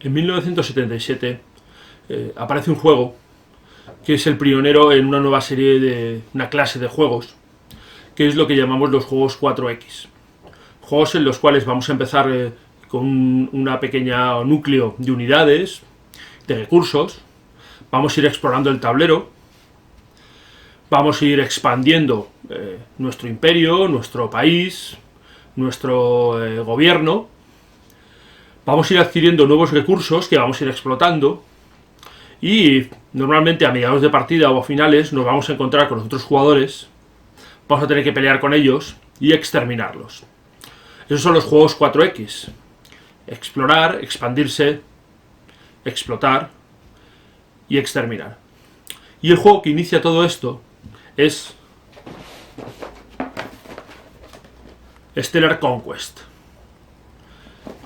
En 1977 aparece un juego que es el pionero en una nueva serie de una clase de juegos, que es lo que llamamos los juegos 4X. Juegos en los cuales vamos a empezar con una pequeña núcleo de unidades, de recursos, vamos a ir explorando el tablero, vamos a ir expandiendo nuestro imperio, nuestro país, nuestro gobierno, vamos a ir adquiriendo nuevos recursos que vamos a ir explotando y normalmente a mediados de partida o a finales nos vamos a encontrar con los otros jugadores, vamos a tener que pelear con ellos y exterminarlos. Esos son los juegos 4X. Explorar, expandirse, explotar y exterminar. Y el juego que inicia todo esto es Stellar Conquest.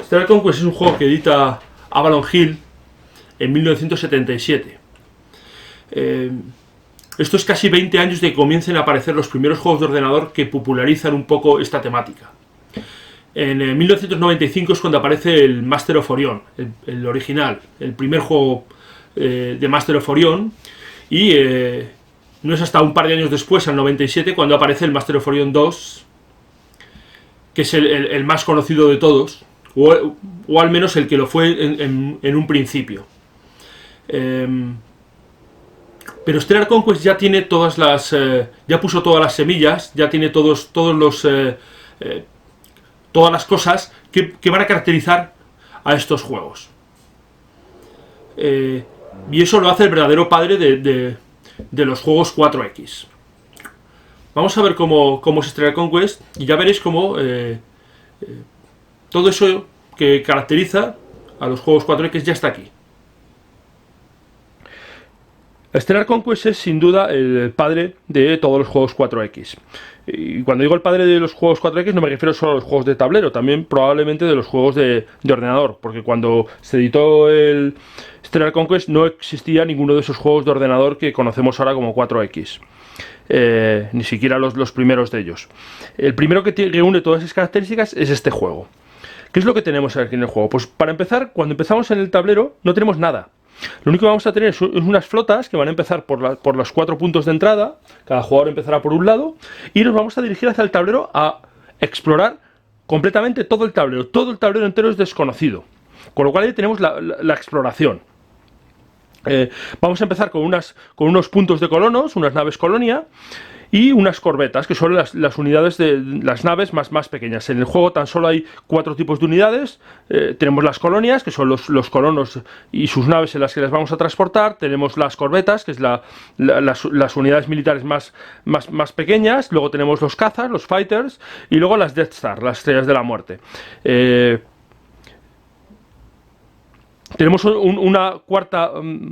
Stellar Conquest es un juego que edita Avalon Hill en 1977. Esto es casi 20 años de que comiencen a aparecer los primeros juegos de ordenador que popularizan un poco esta temática. En 1995 es cuando aparece el Master of Orion, el original, el primer juego de Master of Orion, y no es hasta un par de años después, al 97, cuando aparece el Master of Orion 2, que es el más conocido de todos, o al menos el que lo fue en un principio. Pero Stellar Conquest ya tiene todas las... ya puso todas las semillas, ya tiene todas las cosas que van a caracterizar a estos juegos. Y eso lo hace el verdadero padre de los juegos 4X. Vamos a ver cómo es Stellar Conquest y ya veréis cómo todo eso que caracteriza a los juegos 4X ya está aquí. Stellar Conquest es sin duda el padre de todos los juegos 4X. Y cuando digo el padre de los juegos 4X no me refiero solo a los juegos de tablero, también probablemente de los juegos de ordenador, porque cuando se editó el Stellar Conquest no existía ninguno de esos juegos de ordenador que conocemos ahora como 4X. Ni siquiera los primeros de ellos. El primero que reúne todas esas características es este juego. ¿Qué es lo que tenemos aquí en el juego? Pues para empezar, cuando empezamos en el tablero no tenemos nada. Lo único que vamos a tener es unas flotas que van a empezar por los 4 puntos de entrada. Cada jugador empezará por un lado y nos vamos a dirigir hacia el tablero a explorar completamente todo el tablero. Todo el tablero entero es desconocido, con lo cual ahí tenemos la exploración. Vamos a empezar con unos puntos de colonos, unas naves colonia y unas corbetas, que son las unidades de las naves más pequeñas. En el juego tan solo hay 4 tipos de unidades. Tenemos las colonias, que son los colonos y sus naves en las que les vamos a transportar. Tenemos las corbetas, que es las unidades militares más pequeñas. Luego tenemos los cazas, los fighters, y luego las Death Star, las estrellas de la muerte. Tenemos una cuarta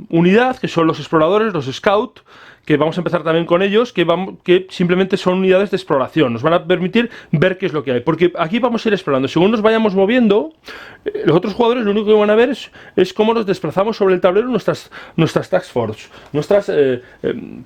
unidad, que son los exploradores, los scouts, que vamos a empezar también con ellos, que simplemente son unidades de exploración. Nos van a permitir ver qué es lo que hay, porque aquí vamos a ir explorando. Según nos vayamos moviendo, los otros jugadores lo único que van a ver es cómo nos desplazamos sobre el tablero nuestras task force, nuestras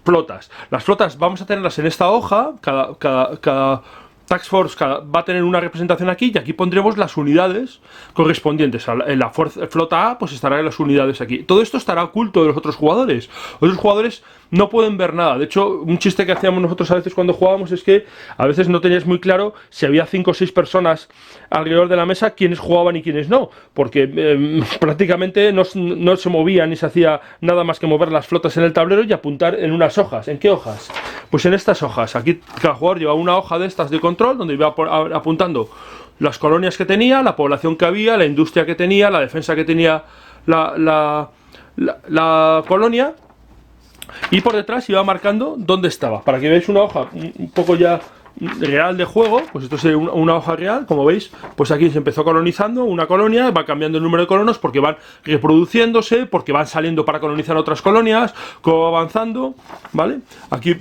flotas. Las flotas vamos a tenerlas en esta hoja, cada Task Force va a tener una representación aquí y aquí pondremos las unidades correspondientes. En la flota A pues estarán las unidades aquí. Todo esto estará oculto de los otros jugadores. Los otros jugadores no pueden ver nada. De hecho, un chiste que hacíamos nosotros a veces cuando jugábamos es que a veces no tenías muy claro si había 5 o 6 personas alrededor de la mesa, quiénes jugaban y quiénes no. Porque prácticamente no se movía ni se hacía nada más que mover las flotas en el tablero y apuntar en unas hojas. ¿En qué hojas? Pues en estas hojas. Aquí cada jugador lleva una hoja de estas de control donde iba apuntando las colonias que tenía, la población que había, la industria que tenía, la defensa que tenía la colonia, y por detrás iba marcando dónde estaba, para que veáis una hoja un poco ya real de juego. Pues esto es una hoja real, como veis, pues aquí se empezó colonizando una colonia, va cambiando el número de colonos porque van reproduciéndose, porque van saliendo para colonizar otras colonias, cómo va avanzando, ¿vale? Aquí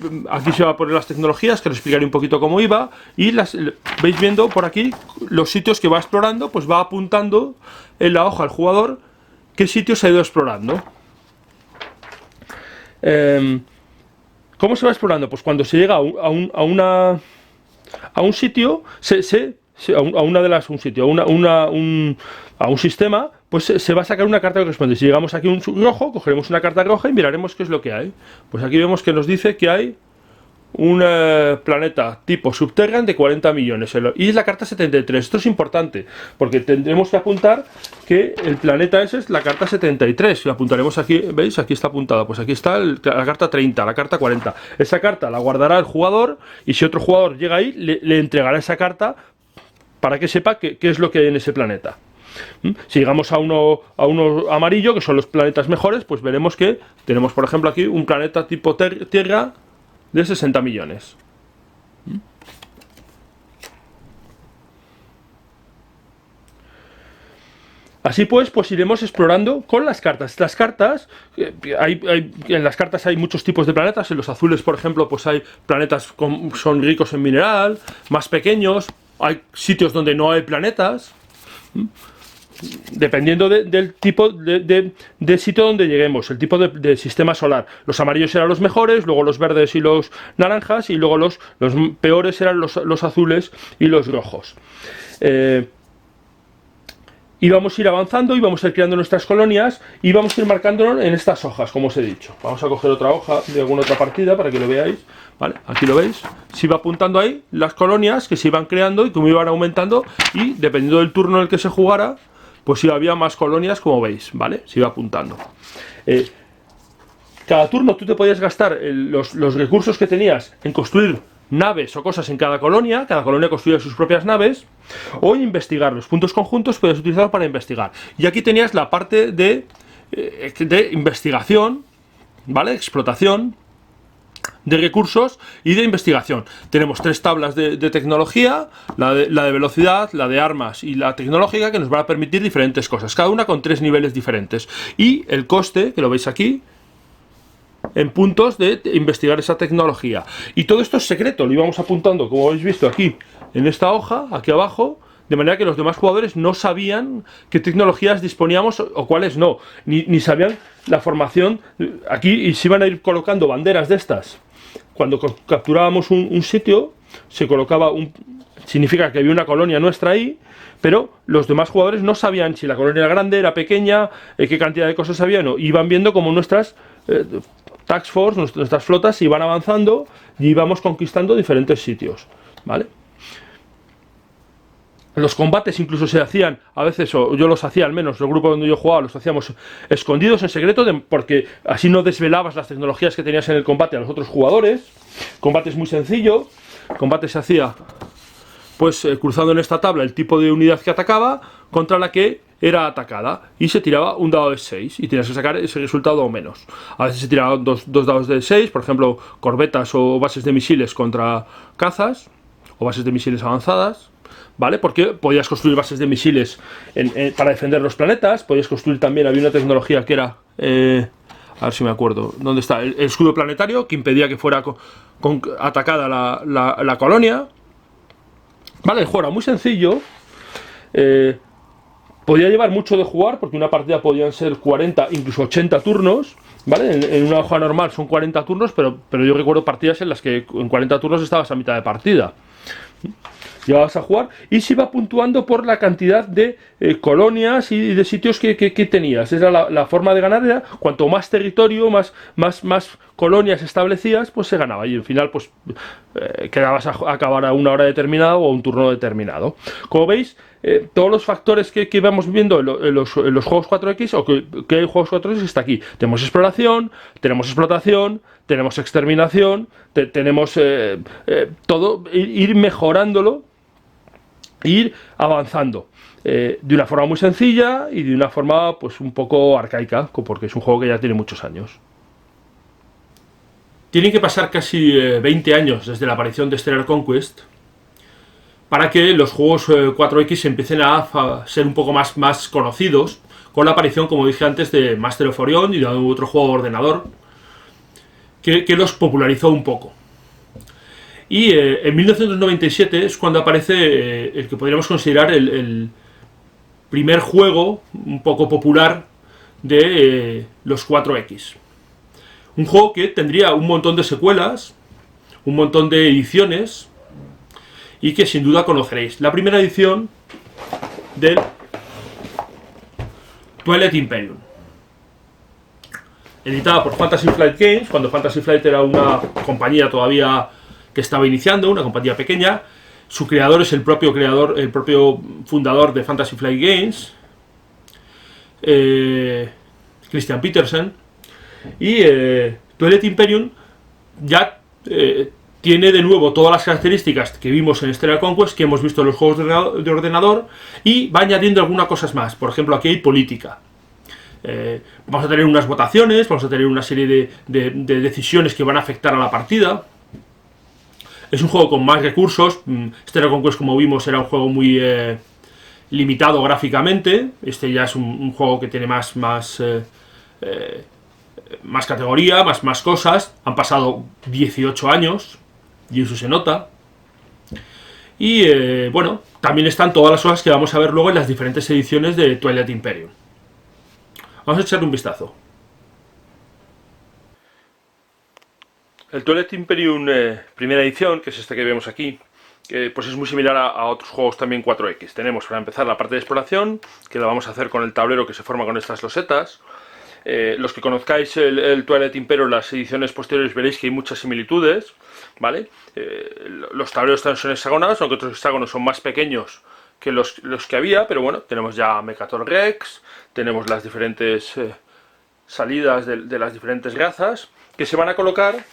se va a poner las tecnologías, que os explicaré un poquito cómo iba, y veis viendo por aquí los sitios que va explorando, pues va apuntando en la hoja el jugador qué sitios ha ido explorando. ¿Cómo se va explorando? Pues cuando se llega a un sitio, a un sistema, pues se va a sacar una carta que corresponde. Si llegamos aquí a un rojo, cogeremos una carta roja y miraremos qué es lo que hay. Pues aquí vemos que nos dice que hay un planeta tipo Subterran de 40 millones y es la carta 73. Esto es importante porque tendremos que apuntar que el planeta ese es la carta 73 y apuntaremos aquí, ¿veis? Aquí está apuntada, pues aquí está la carta 30, la carta 40. Esa carta la guardará el jugador y si otro jugador llega ahí le entregará esa carta para que sepa qué es lo que hay en ese planeta. Si llegamos a uno amarillo, que son los planetas mejores, pues veremos que tenemos, por ejemplo, aquí un planeta tipo Tierra de 60 millones. Así pues iremos explorando con las cartas. Estas cartas, en las cartas hay muchos tipos de planetas. En los azules, por ejemplo, pues hay planetas que son ricos en mineral, más pequeños. Hay sitios donde no hay planetas. Dependiendo del tipo de sitio donde lleguemos, el tipo de sistema solar. Los amarillos eran los mejores, luego los verdes y los naranjas, y luego los peores eran los azules y los rojos. Y vamos a ir avanzando y vamos a ir creando nuestras colonias y vamos a ir marcándolo en estas hojas, como os he dicho. Vamos a coger otra hoja de alguna otra partida para que lo veáis. ¿Vale? Aquí lo veis. Se iba apuntando ahí las colonias que se iban creando y cómo iban aumentando, y dependiendo del turno en el que se jugara, pues si había más colonias, como veis, ¿vale? Se iba apuntando. Cada turno tú te podías gastar los recursos que tenías en construir naves o cosas en cada colonia construía sus propias naves, o investigar. Los puntos conjuntos podías utilizarlos para investigar. Y aquí tenías la parte de investigación, ¿vale? Explotación de recursos y de investigación. Tenemos tres tablas de tecnología, la de velocidad, la de armas y la tecnológica, que nos van a permitir diferentes cosas, cada una con 3 niveles diferentes. Y el coste, que lo veis aquí, en puntos de investigar esa tecnología. Y todo esto es secreto, lo íbamos apuntando, como habéis visto aquí, en esta hoja, aquí abajo, de manera que los demás jugadores no sabían qué tecnologías disponíamos o cuáles no, ni sabían la formación. Aquí y se iban a ir colocando banderas de estas. Cuando capturábamos un sitio, se colocaba significa que había una colonia nuestra ahí, pero los demás jugadores no sabían si la colonia era grande, era pequeña, qué cantidad de cosas había, no. Iban viendo como nuestras Task Force, nuestras flotas iban avanzando y íbamos conquistando diferentes sitios, ¿vale? Los combates incluso se hacían, a veces, o yo los hacía al menos, el grupo donde yo jugaba, los hacíamos escondidos en secreto, porque así no desvelabas las tecnologías que tenías en el combate a los otros jugadores. Combate es muy sencillo, combate se hacía pues cruzando en esta tabla el tipo de unidad que atacaba contra la que era atacada, y se tiraba un dado de 6 y tenías que sacar ese resultado o menos. A veces se tiraban dos dados de 6, por ejemplo, corbetas o bases de misiles contra cazas o bases de misiles avanzadas, ¿vale? Porque podías construir bases de misiles para defender los planetas, podías construir también, había una tecnología que era, a ver si me acuerdo, ¿dónde está? El escudo planetario, que impedía que fuera atacada la colonia. Vale, el juego era muy sencillo, podía llevar mucho de jugar, porque una partida podían ser 40, incluso 80 turnos, ¿vale? En una hoja normal son 40 turnos, pero yo recuerdo partidas en las que en 40 turnos estabas a mitad de partida. Llegabas a jugar y se iba puntuando por la cantidad de colonias y de sitios que tenías. Esa era la forma de ganar, era cuanto más territorio, más colonias establecías, pues se ganaba. Y al final pues quedabas a acabar a una hora determinada o a un turno determinado. Como veis, todos los factores que vamos viendo en los juegos 4X, o que hay juegos 4X, está aquí. Tenemos exploración, tenemos explotación, tenemos exterminación, tenemos todo, ir mejorándolo, ir avanzando de una forma muy sencilla y de una forma pues un poco arcaica, porque es un juego que ya tiene muchos años. Tienen que pasar casi 20 años desde la aparición de Stellar Conquest para que los juegos 4X empiecen a ser un poco más conocidos, con la aparición, como dije antes, de Master of Orion y de otro juego de ordenador que los popularizó un poco. Y en 1997 es cuando aparece el que podríamos considerar el primer juego un poco popular de los 4X. Un juego que tendría un montón de secuelas, un montón de ediciones, y que sin duda conoceréis. La primera edición del Twilight Imperium, editada por Fantasy Flight Games, cuando Fantasy Flight era una compañía todavía que estaba iniciando, una compañía pequeña. Su creador es el propio fundador de Fantasy Flight Games, Christian Petersen. Y Twilight Imperium ya tiene de nuevo todas las características que vimos en Stellar Conquest, que hemos visto en los juegos de ordenador, y va añadiendo algunas cosas más. Por ejemplo, aquí hay política. Vamos a tener unas votaciones, vamos a tener una serie de decisiones que van a afectar a la partida. Es un juego con más recursos. Stellar Conquest, como vimos, era un juego muy limitado gráficamente. Este ya es un juego que tiene más categoría, más cosas. Han pasado 18 años y eso se nota. Y bueno, también están todas las cosas que vamos a ver luego en las diferentes ediciones de Twilight Imperium. Vamos a echarle un vistazo. El Twilight Imperium primera edición, que es este que vemos aquí, pues es muy similar a otros juegos también 4X. Tenemos para empezar la parte de exploración, que la vamos a hacer con el tablero que se forma con estas losetas. Los que conozcáis el Twilight Imperium, las ediciones posteriores, veréis que hay muchas similitudes, ¿vale? Los tableros son hexagonales, aunque otros hexágonos son más pequeños que los que había, pero bueno, tenemos ya Mechatol Rex, tenemos las diferentes salidas de las diferentes razas, que se van a colocar,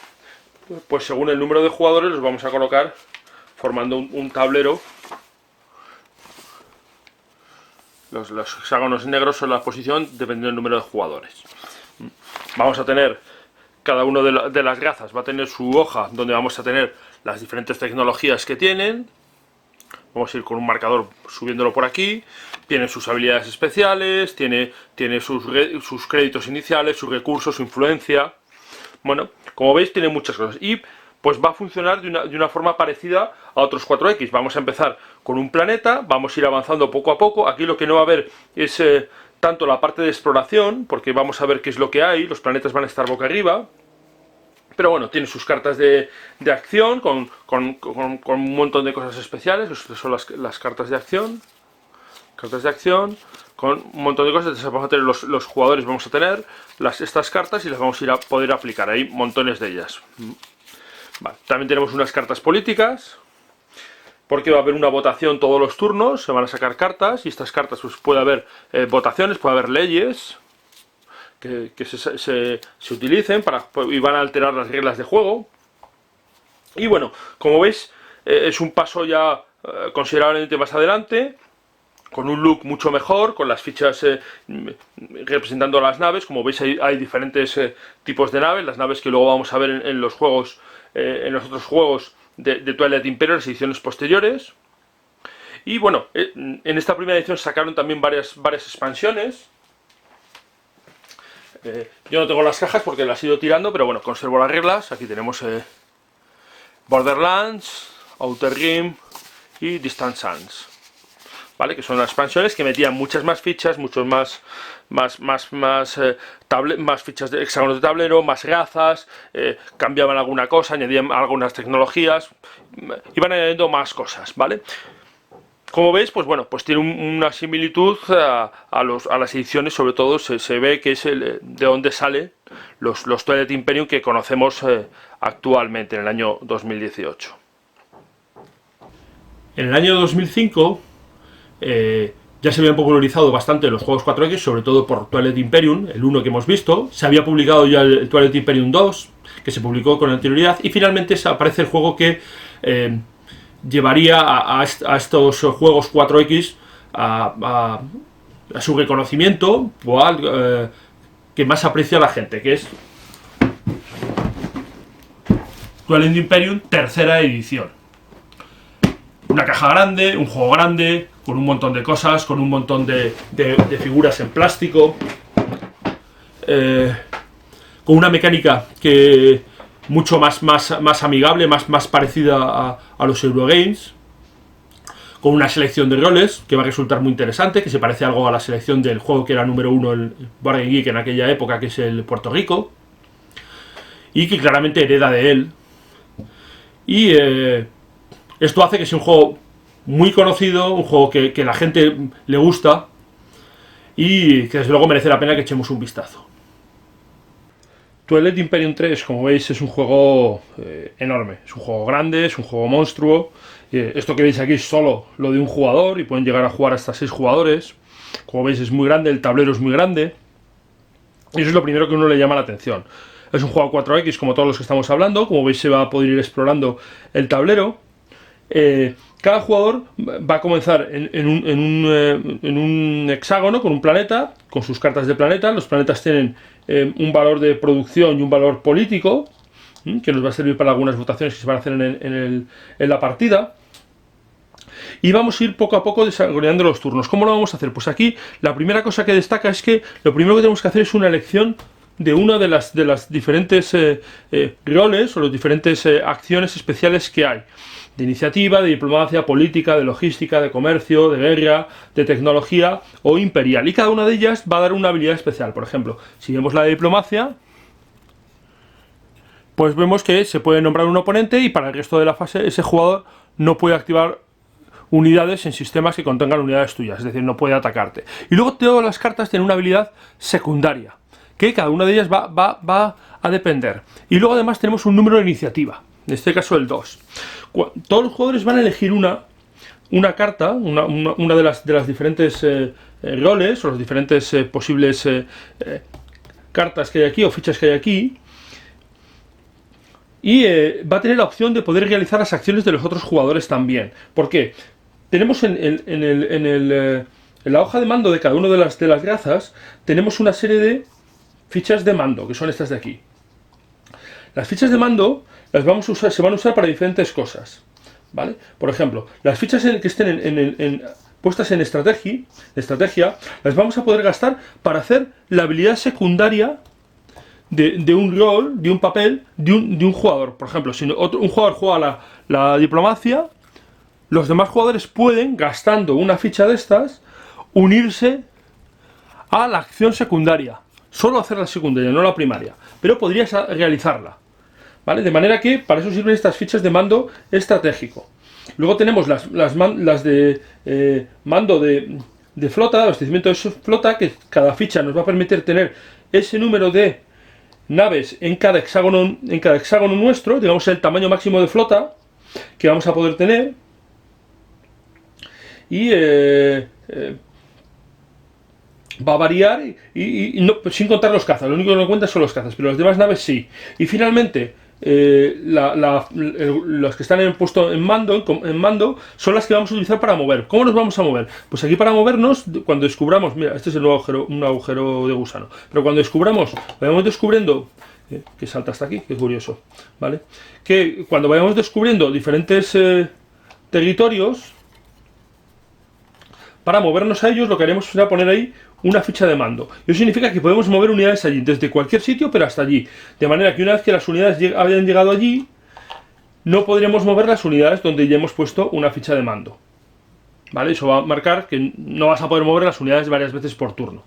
pues según el número de jugadores los vamos a colocar formando un tablero. Los hexágonos negros son la posición dependiendo del número de jugadores. Vamos a tener, cada uno de las razas va a tener su hoja donde vamos a tener las diferentes tecnologías que tienen. Vamos a ir con un marcador subiéndolo por aquí. Tiene sus habilidades especiales, tiene sus créditos iniciales, sus recursos, su influencia. Bueno, como veis tiene muchas cosas. Y pues va a funcionar de una forma parecida a otros 4X. Vamos a empezar con un planeta, vamos a ir avanzando poco a poco. Aquí lo que no va a haber es tanto la parte de exploración, porque vamos a ver qué es lo que hay. Los planetas van a estar boca arriba. Pero bueno, tiene sus cartas de acción con un montón de cosas especiales. Estas son las cartas de acción. Cartas de acción con un montón de cosas. Entonces vamos a tener los jugadores, vamos a tener estas cartas y las vamos a ir a poder aplicar. Hay montones de ellas. Vale. También tenemos unas cartas políticas, porque va a haber una votación todos los turnos, se van a sacar cartas y estas cartas pues puede haber votaciones, puede haber leyes que se utilicen y van a alterar las reglas de juego. Y bueno, como veis es un paso ya considerablemente más adelante, con un look mucho mejor, con las fichas representando las naves. Como veis hay diferentes tipos de naves, las naves que luego vamos a ver en los juegos, en los otros juegos de Twilight Imperium, las ediciones posteriores. Y bueno, en esta primera edición sacaron también varias expansiones. Yo no tengo las cajas porque las he ido tirando, pero bueno, conservo las reglas. Aquí tenemos Borderlands, Outer Rim y Distant Suns, ¿vale? Que son las expansiones que metían muchas más fichas, muchos más fichas de hexágonos de tablero, más razas, cambiaban alguna cosa, añadían algunas tecnologías, iban añadiendo más cosas, ¿vale? Como veis, pues bueno, pues tiene una similitud a las ediciones, sobre todo se ve que es de donde sale los Twilight Imperium que conocemos actualmente en el año 2018. En el año 2005 ya se habían popularizado bastante los juegos 4X, sobre todo por Twilight Imperium, el 1 que hemos visto. Se había publicado ya el Twilight Imperium 2, que se publicó con anterioridad, y finalmente aparece el juego que llevaría a estos juegos 4X a su reconocimiento, que más aprecia la gente, que es Twilight Imperium tercera edición. Una caja grande, un juego grande, con un montón de cosas, con un montón de figuras en plástico, con una mecánica que mucho más amigable, más parecida a los Eurogames, con una selección de roles que va a resultar muy interesante, que se parece algo a la selección del juego que era número 1 el Board Game Geek en aquella época, que es el Puerto Rico, y que claramente hereda de él. Y esto hace que sea un juego muy conocido, un juego que la gente le gusta. y que desde luego merece la pena que echemos un vistazo. Twilight Imperium 3, como veis, es un juego enorme, es un juego grande, es un juego monstruo. Esto que veis aquí es solo lo de un jugador y pueden llegar a jugar hasta 6 jugadores. Como veis, es muy grande, el tablero es muy grande. Y eso es lo primero que a uno le llama la atención. Es un juego a 4X, como todos los que estamos hablando. Como veis, se va a poder ir explorando el tablero. Cada jugador va a comenzar en un hexágono con un planeta, con sus cartas de planeta. Los planetas tienen un valor de producción y un valor político, que nos va a servir para algunas votaciones que se van a hacer en la partida. Y vamos a ir poco a poco desarrollando los turnos. ¿Cómo lo vamos a hacer? Pues aquí la primera cosa que destaca es que lo primero que tenemos que hacer es una elección de una de las diferentes roles o las diferentes acciones especiales que hay. De iniciativa, de diplomacia, política, de logística, de comercio, de guerra, de tecnología o imperial. Y cada una de ellas va a dar una habilidad especial. Por ejemplo, si vemos la de diplomacia, pues vemos que se puede nombrar un oponente y para el resto de la fase ese jugador no puede activar unidades en sistemas que contengan unidades tuyas, es decir, no puede atacarte. Y luego todas las cartas tienen una habilidad secundaria, que cada una de ellas va a depender. Y luego además tenemos un número de iniciativa, en este caso el 2. Todos los jugadores van a elegir una carta, una de las diferentes roles o los diferentes posibles cartas que hay aquí o fichas que hay aquí. Y va a tener la opción de poder realizar las acciones de los otros jugadores también. ¿Por qué? Tenemos en la hoja de mando de cada una de las razas, tenemos una serie de fichas de mando, que son estas de aquí. Las fichas de mando las vamos a usar, se van a usar para diferentes cosas, ¿vale? Por ejemplo, las fichas que estén puestas en estrategia, las vamos a poder gastar para hacer la habilidad secundaria de un rol, de un papel, de un jugador. Por ejemplo, si un jugador juega la diplomacia, los demás jugadores pueden, gastando una ficha de estas, unirse a la acción secundaria. Solo hacer la secundaria, no la primaria. Pero podrías realizarla, ¿vale? De manera que para eso sirven estas fichas de mando estratégico. Luego tenemos las de mando de flota, abastecimiento de flota, que cada ficha nos va a permitir tener ese número de naves en cada hexágono nuestro, digamos el tamaño máximo de flota que vamos a poder tener. Y va a variar y no, sin contar los cazas. Lo único que no cuenta son los cazas, pero las demás naves sí. Y finalmente los que están en mando son las que vamos a utilizar para mover. ¿Cómo nos vamos a mover? Pues aquí para movernos, cuando descubramos, mira, este es un agujero de gusano, pero cuando vayamos descubriendo, que salta hasta aquí, qué curioso, ¿vale? Que cuando vayamos descubriendo diferentes territorios, para movernos a ellos lo que haremos será poner ahí una ficha de mando. Eso significa que podemos mover unidades allí, desde cualquier sitio, pero hasta allí. De manera que una vez que las unidades hayan llegado allí, no podremos mover las unidades donde ya hemos puesto una ficha de mando, ¿vale? Eso va a marcar que no vas a poder mover las unidades varias veces por turno.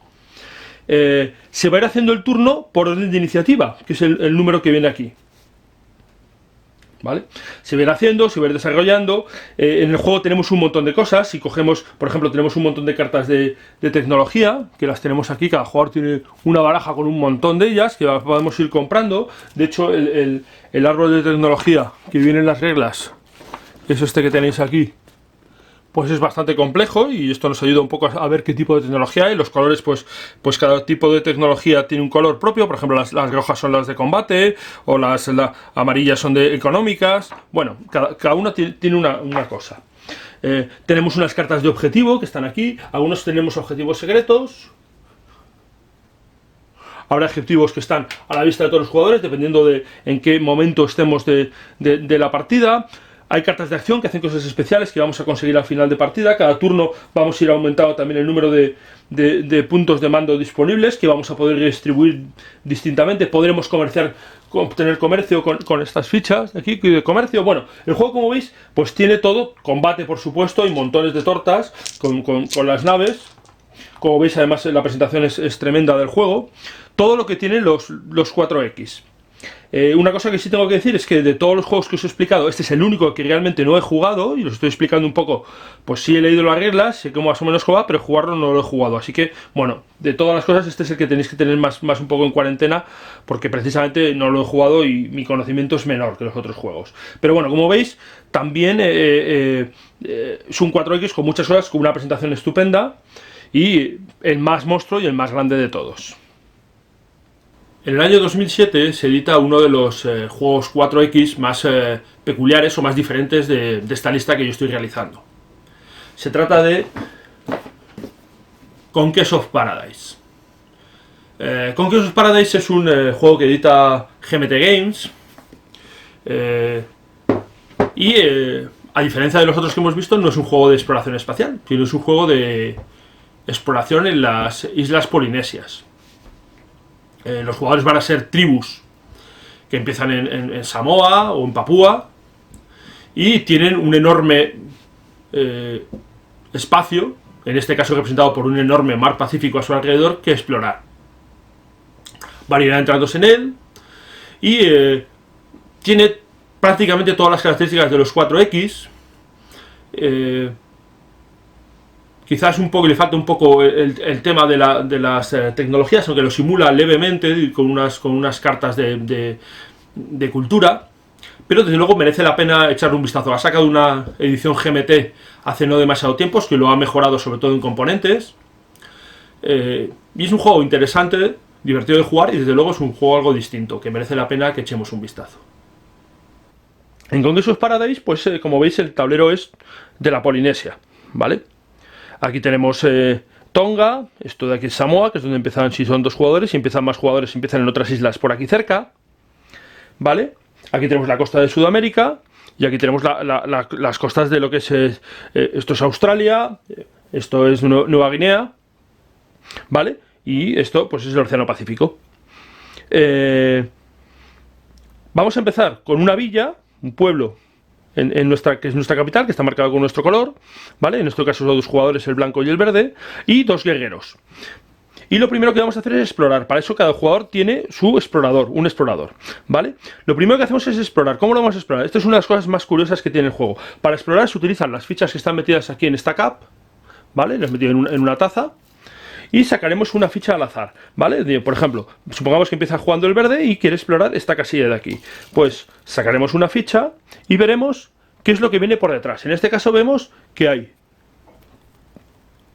Se va a ir haciendo el turno por orden de iniciativa, que es el número que viene aquí, ¿vale? Se va a ir haciendo, se va a ir desarrollando. En el juego tenemos un montón de cosas. Si cogemos, por ejemplo, tenemos un montón de cartas de tecnología, que las tenemos aquí. Cada jugador tiene una baraja con un montón de ellas, que podemos ir comprando. De hecho, el árbol de tecnología que viene en las reglas, es este que tenéis aquí, pues es bastante complejo y esto nos ayuda un poco a ver qué tipo de tecnología hay. Los colores, pues cada tipo de tecnología tiene un color propio. Por ejemplo, las rojas son las de combate o las amarillas son de económicas. Bueno, cada una tiene una cosa. Tenemos unas cartas de objetivo que están aquí. Algunos tenemos objetivos secretos. Habrá objetivos que están a la vista de todos los jugadores, dependiendo de en qué momento estemos de la partida. Hay cartas de acción que hacen cosas especiales que vamos a conseguir al final de partida. Cada turno vamos a ir aumentando también el número de puntos de mando disponibles que vamos a poder distribuir distintamente. Podremos obtener comercio con estas fichas de aquí de comercio. Bueno, el juego, como veis, pues tiene todo. Combate, por supuesto, y montones de tortas con las naves. Como veis, además, la presentación es tremenda del juego. Todo lo que tienen los 4X. Una cosa que sí tengo que decir es que de todos los juegos que os he explicado, este es el único que realmente no he jugado y los estoy explicando un poco. Pues sí he leído las reglas, sé cómo más o menos juega, pero jugarlo no lo he jugado. Así que, bueno, de todas las cosas, este es el que tenéis que tener más un poco en cuarentena, porque precisamente no lo he jugado y mi conocimiento es menor que los otros juegos. Pero bueno, como veis, también es un 4X con muchas cosas, con una presentación estupenda y el más monstruo y el más grande de todos. En el año 2007 se edita uno de los juegos 4X más peculiares o más diferentes de esta lista que yo estoy realizando. Se trata de Conquest of Paradise. Conquest of Paradise es un juego que edita GMT Games y a diferencia de los otros que hemos visto, no es un juego de exploración espacial, sino es un juego de exploración en las islas polinesias. Los jugadores van a ser tribus que empiezan en Samoa o en Papúa y tienen un enorme espacio, en este caso representado por un enorme mar Pacífico a su alrededor, que explorar. Van a ir entrándose en él y tiene prácticamente todas las características de los 4X. Quizás un poco le falta un poco el tema de las tecnologías, aunque lo simula levemente con unas cartas de cultura, pero desde luego merece la pena echarle un vistazo. Ha sacado una edición GMT hace no demasiado tiempo, que lo ha mejorado sobre todo en componentes, y es un juego interesante, divertido de jugar y desde luego es un juego algo distinto, que merece la pena que echemos un vistazo. En Conquest of Paradise, pues como veis el tablero es de la Polinesia, ¿vale? Aquí tenemos Tonga, esto de aquí es Samoa, que es donde empiezan, si son 2 jugadores, si empiezan más jugadores, empiezan en otras islas por aquí cerca, ¿vale? Aquí tenemos la costa de Sudamérica, y aquí tenemos las costas de lo que es, esto es Australia, esto es Nueva Guinea, ¿vale? Y esto pues es el Océano Pacífico. Vamos a empezar con una villa, un pueblo, que es nuestra capital, que está marcado con nuestro color, ¿vale? En este caso son 2 jugadores, el blanco y el verde, y 2 guerreros. Y lo primero que vamos a hacer es explorar. Para eso cada jugador tiene su explorador, un explorador, ¿vale? Lo primero que hacemos es explorar. ¿Cómo lo vamos a explorar? Esto es una de las cosas más curiosas que tiene el juego. Para explorar se utilizan las fichas que están metidas aquí en esta cap, ¿vale? Las metido en una taza. Y sacaremos una ficha al azar, ¿vale? Por ejemplo, supongamos que empieza jugando el verde y quiere explorar esta casilla de aquí. Pues sacaremos una ficha y veremos qué es lo que viene por detrás. En este caso vemos que hay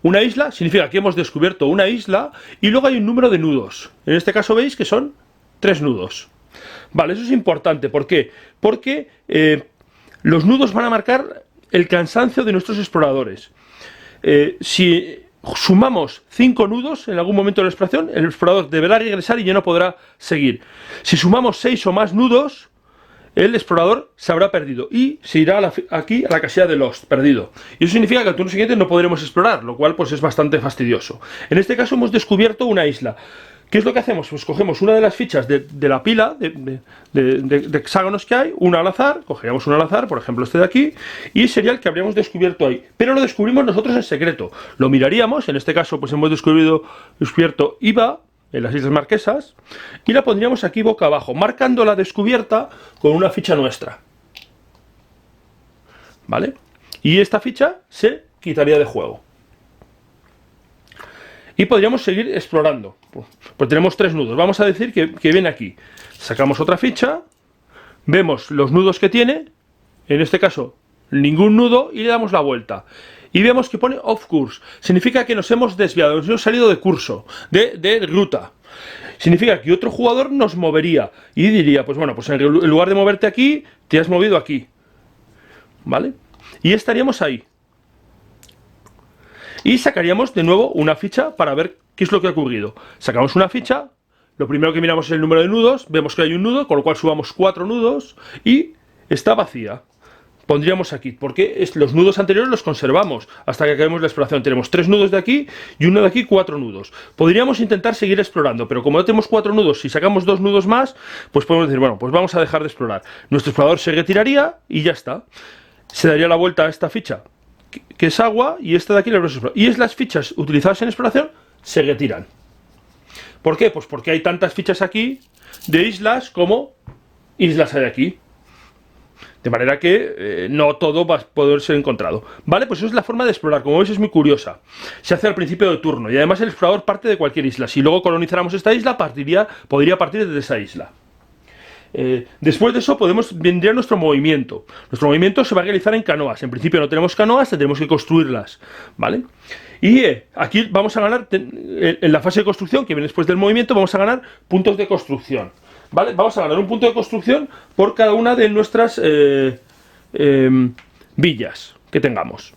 una isla, significa que hemos descubierto una isla, y luego hay un número de nudos. En este caso veis que son 3 nudos. Vale, eso es importante. ¿Por qué? Porque los nudos van a marcar el cansancio de nuestros exploradores. Si sumamos 5 nudos en algún momento de la exploración, el explorador deberá regresar y ya no podrá seguir. Si sumamos 6 o más nudos, el explorador se habrá perdido y se irá aquí a la casilla de Lost, perdido. Y eso significa que al turno siguiente no podremos explorar, lo cual pues es bastante fastidioso. En este caso hemos descubierto una isla. ¿Qué es lo que hacemos? Pues cogemos una de las fichas de la pila de hexágonos que hay, una al azar, cogeríamos una al azar, por ejemplo este de aquí, y sería el que habríamos descubierto ahí. Pero lo descubrimos nosotros en secreto. Lo miraríamos, en este caso pues hemos descubierto Iba, en las Islas Marquesas, y la pondríamos aquí boca abajo, marcando la descubierta con una ficha nuestra. ¿Vale? Y esta ficha se quitaría de juego. Y podríamos seguir explorando. Pues tenemos 3 nudos. Vamos a decir que viene aquí. Sacamos otra ficha, vemos los nudos que tiene, en este caso ningún nudo, y le damos la vuelta. Y vemos que pone off course. Significa que nos hemos desviado, nos hemos salido de curso, de ruta. Significa que otro jugador nos movería y diría, pues bueno, pues en lugar de moverte aquí, te has movido aquí. ¿Vale? Y estaríamos ahí. Y sacaríamos de nuevo una ficha para ver qué es lo que ha ocurrido. Sacamos una ficha, lo primero que miramos es el número de nudos, vemos que hay un nudo, con lo cual subamos 4 nudos y está vacía. Pondríamos aquí, porque los nudos anteriores los conservamos hasta que acabemos la exploración. Tenemos 3 nudos de aquí y uno de aquí, 4 nudos. Podríamos intentar seguir explorando, pero como no tenemos 4 nudos, si sacamos 2 nudos más, pues podemos decir, bueno, pues vamos a dejar de explorar. Nuestro explorador se retiraría y ya está. Se daría la vuelta a esta ficha, que es agua, y esta de aquí la y es las fichas utilizadas en exploración se retiran. ¿Por qué? Pues porque hay tantas fichas aquí de islas como islas hay aquí. De manera que no todo va a poder ser encontrado. Vale, pues eso es la forma de explorar. Como veis es muy curiosa. Se hace al principio de turno y además el explorador parte de cualquier isla. Si luego colonizáramos esta isla, podría partir desde esa isla. Después de eso vendría nuestro movimiento. Nuestro movimiento se va a realizar en canoas. En principio no tenemos canoas, tendremos que construirlas, ¿vale? Y aquí vamos a ganar, en la fase de construcción, que viene después del movimiento, vamos a ganar puntos de construcción, ¿vale? Vamos a ganar un punto de construcción por cada una de nuestras villas que tengamos.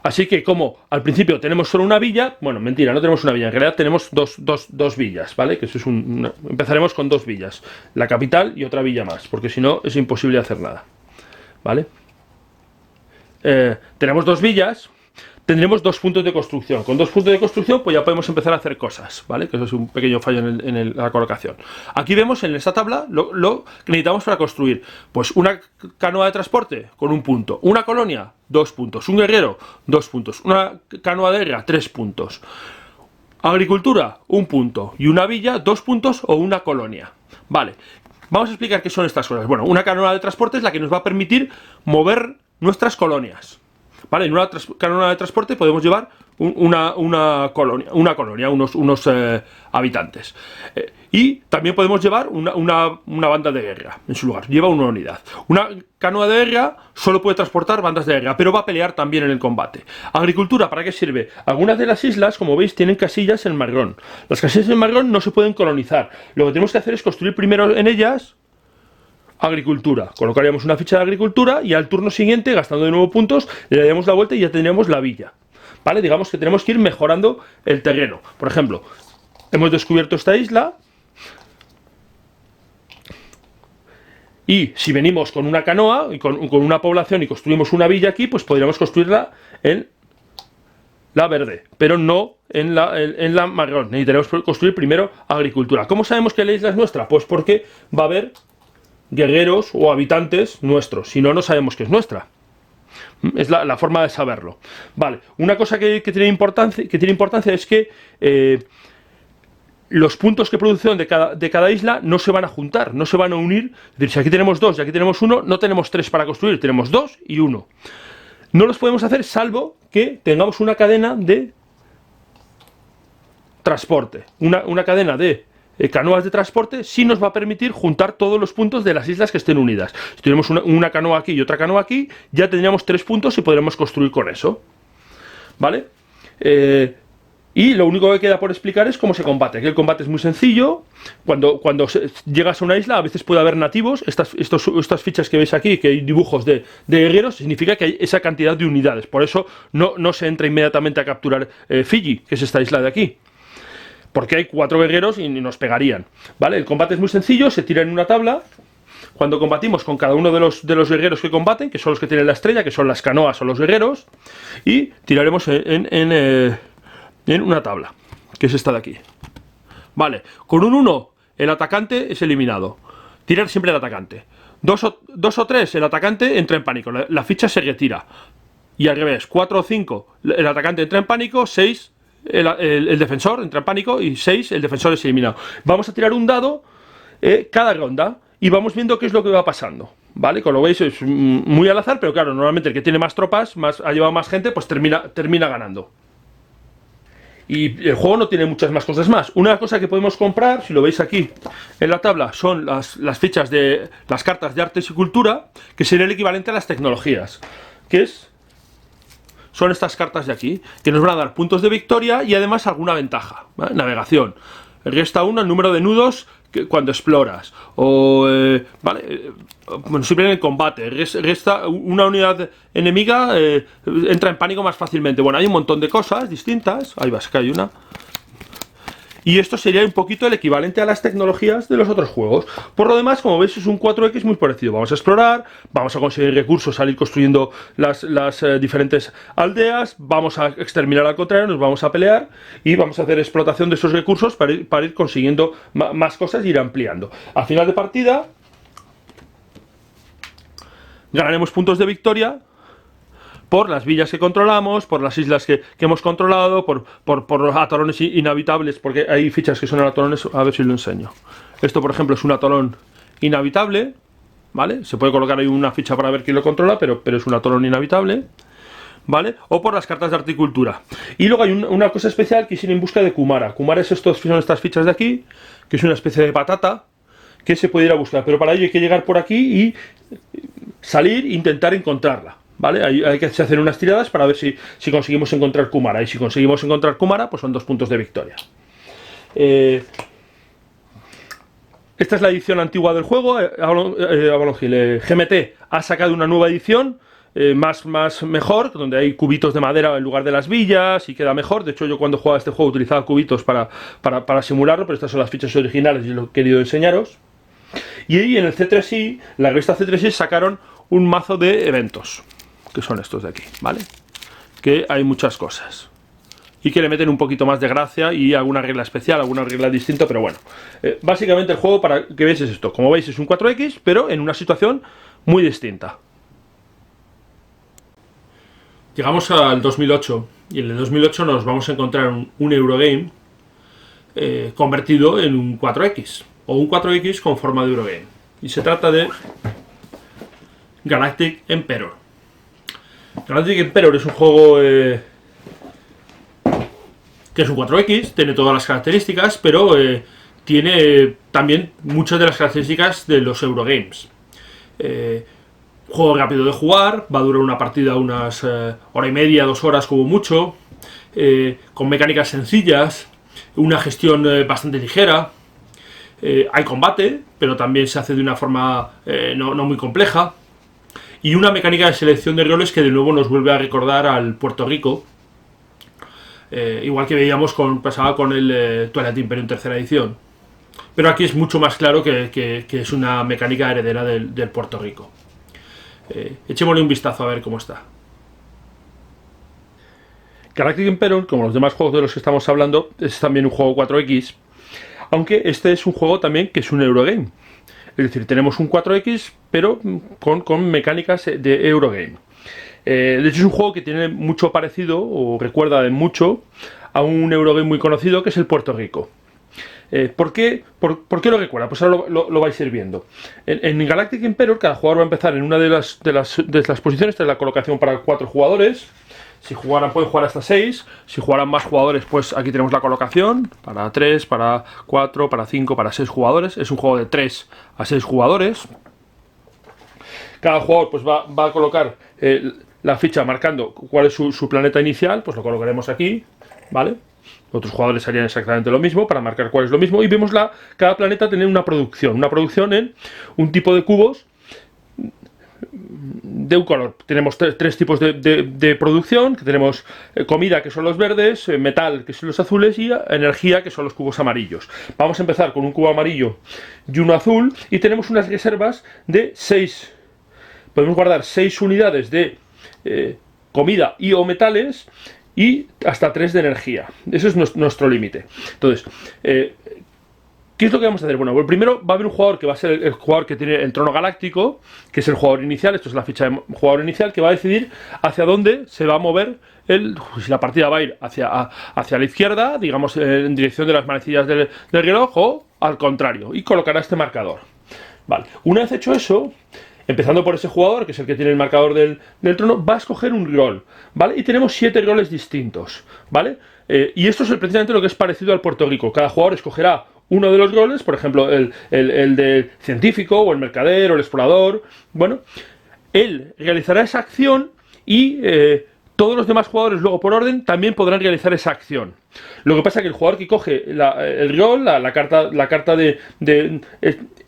Así que como al principio tenemos solo una villa, bueno, mentira, no tenemos una villa, en realidad tenemos dos villas, ¿vale? Que eso es empezaremos con 2 villas, la capital y otra villa más, porque si no es imposible hacer nada, ¿vale? Tenemos 2 villas, tendremos 2 puntos de construcción. Con 2 puntos de construcción pues ya podemos empezar a hacer cosas, ¿vale? Que eso es un pequeño fallo en la colocación. Aquí vemos en esta tabla lo que necesitamos para construir. Pues una canoa de transporte con 1 punto, una colonia, 2 puntos, un guerrero, 2 puntos, una canoa de guerra, 3 puntos, agricultura, 1 punto, y una villa, 2 puntos o una colonia. Vale, vamos a explicar qué son estas cosas. Bueno, una canoa de transporte es la que nos va a permitir mover nuestras colonias. ¿Vale? En una canoa de transporte podemos llevar una colonia, unos habitantes. Y también podemos llevar una banda de guerra en su lugar, lleva una unidad. Una canoa de guerra solo puede transportar bandas de guerra, pero va a pelear también en el combate. Agricultura, ¿para qué sirve? Algunas de las islas, como veis, tienen casillas en marrón. Las casillas en marrón no se pueden colonizar. Lo que tenemos que hacer es construir primero en ellas agricultura. Colocaríamos una ficha de agricultura y al turno siguiente, gastando de nuevo puntos, le daríamos la vuelta y ya tendríamos la villa. ¿Vale? Digamos que tenemos que ir mejorando el terreno. Por ejemplo, hemos descubierto esta isla y si venimos con una canoa y con una población y construimos una villa aquí, pues podríamos construirla en la verde, pero no en la marrón. Necesitaremos construir primero agricultura. ¿Cómo sabemos que la isla es nuestra? Pues porque va a haber guerreros o habitantes nuestros, si no, no sabemos que es nuestra. Es la forma de saberlo. Vale, una cosa que tiene importancia es que los puntos que producen de cada isla no se van a juntar, no se van a unir. Es decir, si aquí tenemos 2 y aquí tenemos 1, no tenemos 3 para construir, tenemos 2 y 1. No los podemos hacer salvo que tengamos una cadena de transporte, una cadena de canoas de transporte, sí nos va a permitir juntar todos los puntos de las islas que estén unidas. Si tenemos una canoa aquí y otra canoa aquí, ya tendríamos 3 puntos y podremos construir con eso. ¿Vale? Y lo único que queda por explicar es cómo se combate. Aquí el combate es muy sencillo. Cuando llegas a una isla, a veces puede haber nativos. Estas fichas que veis aquí, que hay dibujos de guerreros, significa que hay esa cantidad de unidades. Por eso no se entra inmediatamente a capturar Fiji, que es esta isla de aquí, porque hay 4 guerreros y nos pegarían, ¿vale? El combate es muy sencillo, se tira en una tabla. Cuando combatimos con cada uno de los guerreros que combaten, que son los que tienen la estrella, que son las canoas o los guerreros, y tiraremos en una tabla, que es esta de aquí. Vale, con un 1 el atacante es eliminado. Tirar siempre el atacante. 2 o 3 el atacante entra en pánico, la ficha se retira. Y al revés, 4 o 5 el atacante entra en pánico, 6 el defensor entra en pánico y 6 el defensor es eliminado. Vamos a tirar un dado cada ronda y vamos viendo qué es lo que va pasando, ¿vale? Como lo veis es muy al azar, pero claro, normalmente el que tiene más tropas, ha llevado más gente, pues termina ganando. Y el juego no tiene muchas más cosas más. Una cosa que podemos comprar, si lo veis aquí en la tabla, son las fichas de las cartas de artes y cultura, que sería el equivalente a las tecnologías, que son estas cartas de aquí, que nos van a dar puntos de victoria y además alguna ventaja, ¿vale? Navegación. Resta 1 el número de nudos cuando exploras. O, ¿vale? Bueno, siempre en el combate. Resta una unidad enemiga, entra en pánico más fácilmente. Bueno, hay un montón de cosas distintas. Ahí va, que hay una. Y esto sería un poquito el equivalente a las tecnologías de los otros juegos. Por lo demás, como veis, es un 4X muy parecido. Vamos a explorar, vamos a conseguir recursos, salir construyendo las diferentes aldeas, vamos a exterminar al contrario, nos vamos a pelear y vamos a hacer explotación de esos recursos para ir consiguiendo más cosas y ir ampliando. Al final de partida, ganaremos puntos de victoria por las villas que controlamos, por las islas que hemos controlado, por los atolones inhabitables, porque hay fichas que son atolones, a ver si lo enseño. Esto, por ejemplo, es un atolón inhabitable, ¿vale? Se puede colocar ahí una ficha para ver quién lo controla, pero es un atolón inhabitable, ¿vale? O por las cartas de horticultura. Y luego hay una cosa especial que es ir en busca de Kumara. Kumara son estas fichas de aquí, que es una especie de patata, que se puede ir a buscar, pero para ello hay que llegar por aquí y salir e intentar encontrarla, ¿vale? Hay que hacer unas tiradas para ver si conseguimos encontrar Kumara, y si conseguimos encontrar Kumara, pues son 2 puntos de victoria. Esta es la edición antigua del juego. GMT ha sacado una nueva edición más mejor, donde hay cubitos de madera en lugar de las villas y queda mejor. De hecho, yo cuando jugaba este juego utilizaba cubitos para simularlo, pero estas son las fichas originales y lo he querido enseñaros. Y ahí en el C3I, la revista C3I, sacaron un mazo de eventos, que son estos de aquí, ¿vale? Que hay muchas cosas y que le meten un poquito más de gracia y alguna regla especial, alguna regla distinta, pero bueno. Básicamente el juego, para que veáis, es esto. Como veis, es un 4X, pero en una situación muy distinta. Llegamos al 2008 y en el 2008 nos vamos a encontrar un Eurogame convertido en un 4X, o un 4X con forma de Eurogame. Y se trata de Galactic Emperor. Galactic Emperor es un juego que es un 4X, tiene todas las características, pero tiene también muchas de las características de los Eurogames. Juego rápido de jugar, va a durar una partida unas hora y media, 2 horas como mucho, con mecánicas sencillas, una gestión bastante ligera. Hay combate, pero también se hace de una forma no muy compleja, y una mecánica de selección de roles que de nuevo nos vuelve a recordar al Puerto Rico, igual que veíamos pasaba con el Twilight Imperium tercera edición, pero aquí es mucho más claro que es una mecánica heredera del Puerto Rico. Echémosle un vistazo a ver cómo está. Galactic Emperor, como los demás juegos de los que estamos hablando, es también un juego 4X, aunque este es un juego también que es un Eurogame. Es decir, tenemos un 4X, pero con mecánicas de Eurogame. De hecho, es un juego que tiene mucho parecido, o recuerda de mucho, a un Eurogame muy conocido, que es el Puerto Rico. ¿Por qué lo recuerda? Pues ahora lo vais a ir viendo. En Galactic Emperor, cada jugador va a empezar en una de las posiciones. Esta es la colocación para 4 jugadores. Si jugaran, pueden jugar hasta 6. Si jugaran más jugadores, pues aquí tenemos la colocación para 3, para 4, para 5, para 6 jugadores. Es un juego de 3 a 6 jugadores. Cada jugador pues va a colocar la ficha marcando cuál es su planeta inicial. Pues lo colocaremos aquí, ¿vale? Otros jugadores harían exactamente lo mismo para marcar cuál es lo mismo. Y vemos cada planeta tener una producción en un tipo de cubos de un color. Tenemos 3 tipos de producción, que tenemos comida, que son los verdes, metal, que son los azules, y energía, que son los cubos amarillos. Vamos a empezar con un cubo amarillo y uno azul, y tenemos unas reservas de 6. Podemos guardar 6 unidades de comida y o metales, y hasta 3 de energía. Eso es nuestro límite. Entonces, ¿qué es lo que vamos a hacer? Bueno, primero va a haber un jugador que va a ser el jugador que tiene el trono galáctico, que es el jugador inicial. Esto es la ficha de jugador inicial, que va a decidir hacia dónde se va a mover si la partida va a ir hacia la izquierda, digamos en dirección de las manecillas del reloj, o al contrario, y colocará este marcador. Vale, una vez hecho eso, empezando por ese jugador, que es el que tiene el marcador del trono, va a escoger un rol, ¿vale? Y tenemos 7 roles distintos, ¿vale? Y esto es precisamente lo que es parecido al Puerto Rico. Cada jugador escogerá uno de los roles, por ejemplo, el de científico, o el mercader, o el explorador. Bueno, él realizará esa acción y todos los demás jugadores, luego por orden, también podrán realizar esa acción. Lo que pasa es que el jugador que coge el rol, la carta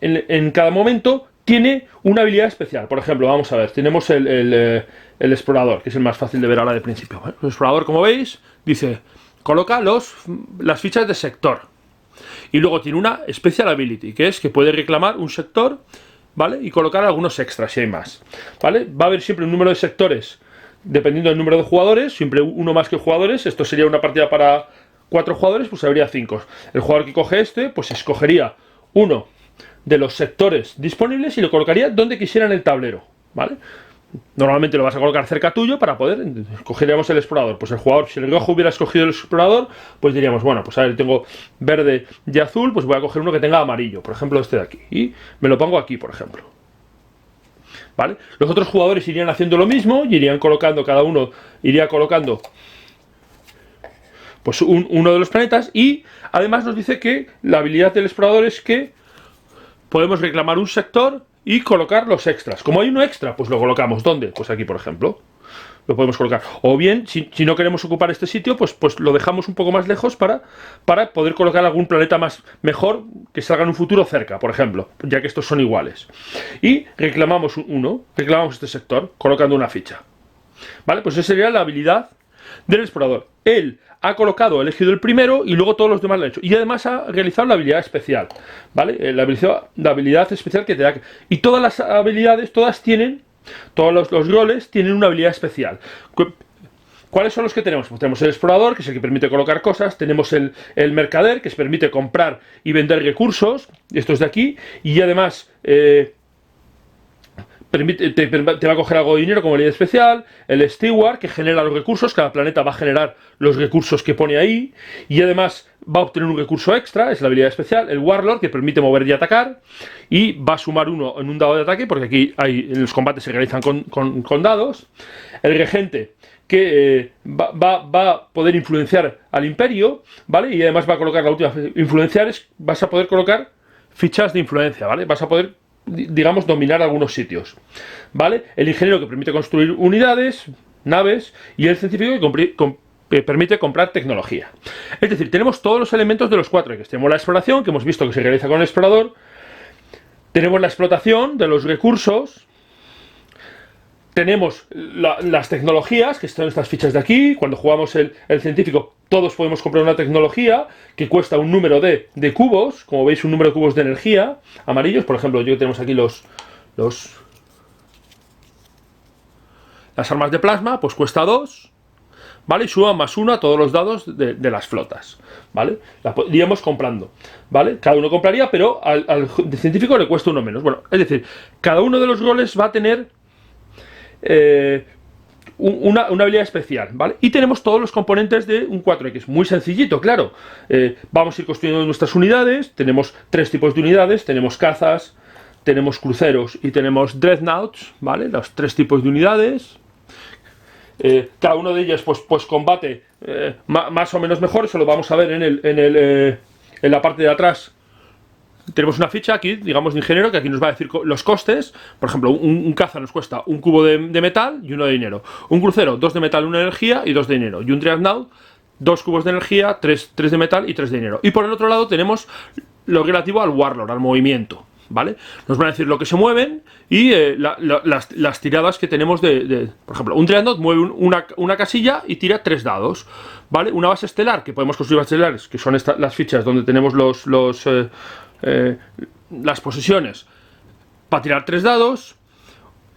en cada momento, tiene una habilidad especial. Por ejemplo, vamos a ver, tenemos el explorador, que es el más fácil de ver ahora de principio. El explorador, como veis, dice, coloca las fichas de sector. Y luego tiene una Special Ability, que es que puede reclamar un sector, ¿vale? Y colocar algunos extras, si hay más, ¿vale? Va a haber siempre un número de sectores, dependiendo del número de jugadores, siempre uno más que jugadores. Esto sería una partida para 4 jugadores, pues habría 5. El jugador que coge pues escogería uno de los sectores disponibles y lo colocaría donde quisiera en el tablero, ¿vale? Normalmente lo vas a colocar cerca tuyo para poder, cogeríamos el explorador, pues el jugador, si el rojo hubiera escogido el explorador, pues diríamos, bueno, pues a ver, tengo verde y azul, pues voy a coger uno que tenga amarillo, por ejemplo este de aquí, y me lo pongo aquí, por ejemplo. ¿Vale? Los otros jugadores irían haciendo lo mismo y irían colocando, cada uno iría colocando pues uno de los planetas, y además nos dice que la habilidad del explorador es que podemos reclamar un sector y colocar los extras. Como hay uno extra, pues lo colocamos. ¿Dónde? Pues aquí, por ejemplo. Lo podemos colocar. O bien, si no queremos ocupar este sitio, pues lo dejamos un poco más lejos para poder colocar algún planeta mejor que salga en un futuro cerca, por ejemplo, ya que estos son iguales. Y reclamamos reclamamos este sector, colocando una ficha. ¿Vale? Pues esa sería la habilidad del explorador. Él ha elegido el primero y luego todos los demás lo han hecho. Y además ha realizado la habilidad especial, ¿vale? La habilidad especial que te da. Y todas las habilidades, todos los roles tienen una habilidad especial. ¿Cuáles son los que tenemos? Pues tenemos el explorador, que es el que permite colocar cosas. Tenemos el mercader, que se permite comprar y vender recursos. Estos de aquí. Y además te va a coger algo de dinero como habilidad especial. El steward, que genera los recursos. Cada planeta va a generar los recursos que pone ahí. Y además va a obtener un recurso extra, es la habilidad especial. El warlord, que permite mover y atacar. Y va a sumar uno en un dado de ataque, porque aquí en los combates se realizan con dados. El regente, que va a poder influenciar al imperio, ¿vale? Y además va a colocar la última influenciar, vas a poder colocar fichas de influencia, ¿vale? Vas a poder, digamos, dominar algunos sitios, ¿vale? El ingeniero, que permite construir unidades, naves, y el científico, que permite comprar tecnología. Es decir, tenemos todos los elementos de los 4 X. Tenemos la exploración, que hemos visto que se realiza con el explorador. Tenemos la explotación de los recursos. Tenemos las tecnologías, que están estas fichas de aquí. Cuando jugamos el científico, todos podemos comprar una tecnología que cuesta un número de cubos. Como veis, un número de cubos de energía amarillos. Por ejemplo, tenemos aquí las armas de plasma, pues cuesta 2. ¿Vale? Y suma +1 a todos los dados de las flotas, ¿vale? La iríamos comprando, ¿vale? Cada uno compraría, pero al científico le cuesta uno menos. Bueno, es decir, cada uno de los roles va a tener una habilidad especial, ¿vale? Y tenemos todos los componentes de un 4X, muy sencillito, claro. Vamos a ir construyendo nuestras unidades. Tenemos 3 tipos de unidades, tenemos cazas, tenemos cruceros y tenemos dreadnoughts, ¿vale? Los 3 tipos de unidades. Cada uno de ellas pues combate más o menos mejor. Eso lo vamos a ver en la parte de atrás. Tenemos una ficha aquí, digamos, de ingeniero, que aquí nos va a decir los costes. Por ejemplo, un caza nos cuesta un cubo de metal y 1 de dinero. Un crucero, 2 de metal, 1 de energía y 2 de dinero. Y un dreadnought, 2 cubos de energía, 3 de metal y 3 de dinero. Y por el otro lado tenemos lo relativo al warlord, al movimiento, ¿vale? Nos van a decir lo que se mueven y las tiradas que tenemos por ejemplo, un dreadnought mueve una casilla y tira 3 dados, ¿vale? Una base estelar, que podemos construir bases estelares, que son las fichas donde tenemos las posiciones, va a tirar 3 dados.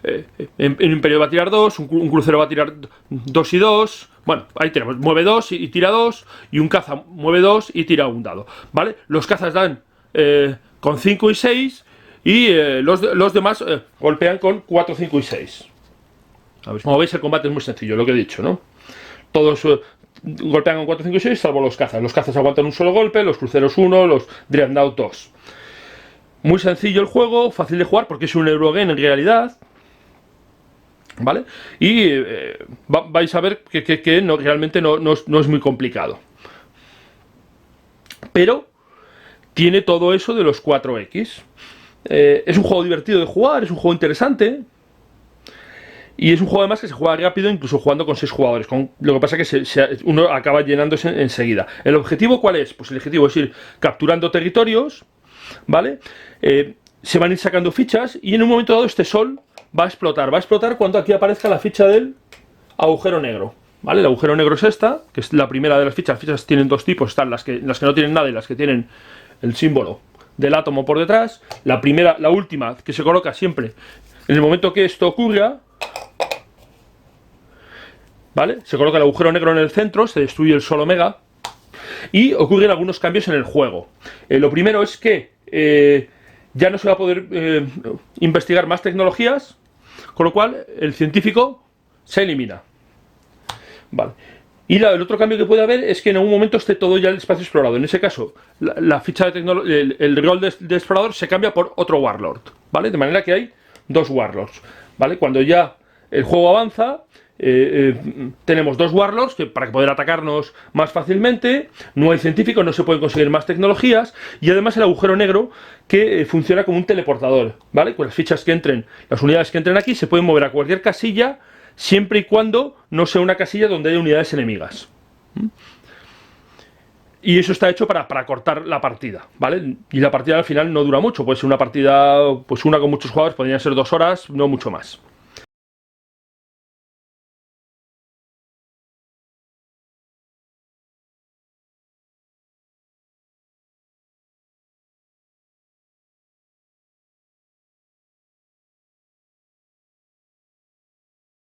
En imperio va a tirar 2, un crucero va a tirar 2 y 2. Bueno, ahí tenemos, mueve 2 y tira 2, y un caza mueve 2 y tira un dado, ¿vale? Los cazas dan con 5 y 6, y los demás golpean con 4, 5 y 6. A ver, como veis, el combate es muy sencillo, lo que he dicho, ¿no? Todos golpean con 4, 5 y 6, salvo los cazas. Los cazas aguantan un solo golpe, los cruceros 1, los dreadnought 2. Muy sencillo el juego, fácil de jugar porque es un Eurogame en realidad, ¿vale? Y vais a ver que realmente no es muy complicado. Pero tiene todo eso de los 4X. Es un juego divertido de jugar, es un juego interesante. Y es un juego además que se juega rápido, incluso jugando con 6 jugadores. Lo que pasa es que uno acaba llenándose enseguida. ¿El objetivo cuál es? Pues el objetivo es ir capturando territorios, ¿vale? Se van a ir sacando fichas y en un momento dado este sol va a explotar. Va a explotar cuando aquí aparezca la ficha del agujero negro, ¿vale? El agujero negro es esta, que es la primera de las fichas. Las fichas tienen 2 tipos, están las que no tienen nada y las que tienen el símbolo del átomo por detrás. La última, que se coloca siempre en el momento que esto ocurra, ¿vale? Se coloca el agujero negro en el centro, se destruye el sol omega y ocurren algunos cambios en el juego. Lo primero es que ya no se va a poder investigar más tecnologías, Con lo cual, el científico se elimina. Vale. Y el otro cambio que puede haber es que en algún momento esté todo ya el espacio explorado. En ese caso, la ficha de tecnología, el rol de explorador se cambia por otro Warlord, ¿vale? De manera que hay dos Warlords, ¿vale? Cuando ya el juego avanza, tenemos dos Warlords que, para poder atacarnos más fácilmente, no hay científicos, no se pueden conseguir más tecnologías, y además el agujero negro que funciona como un teleportador, ¿vale? Con las fichas que entren, las unidades que entren aquí se pueden mover a cualquier casilla, siempre y cuando no sea una casilla donde haya unidades enemigas. Y eso está hecho para cortar la partida, ¿vale? Y la partida al final no dura mucho, puede ser una partida, pues una con muchos jugadores, podrían ser 2 horas, no mucho más.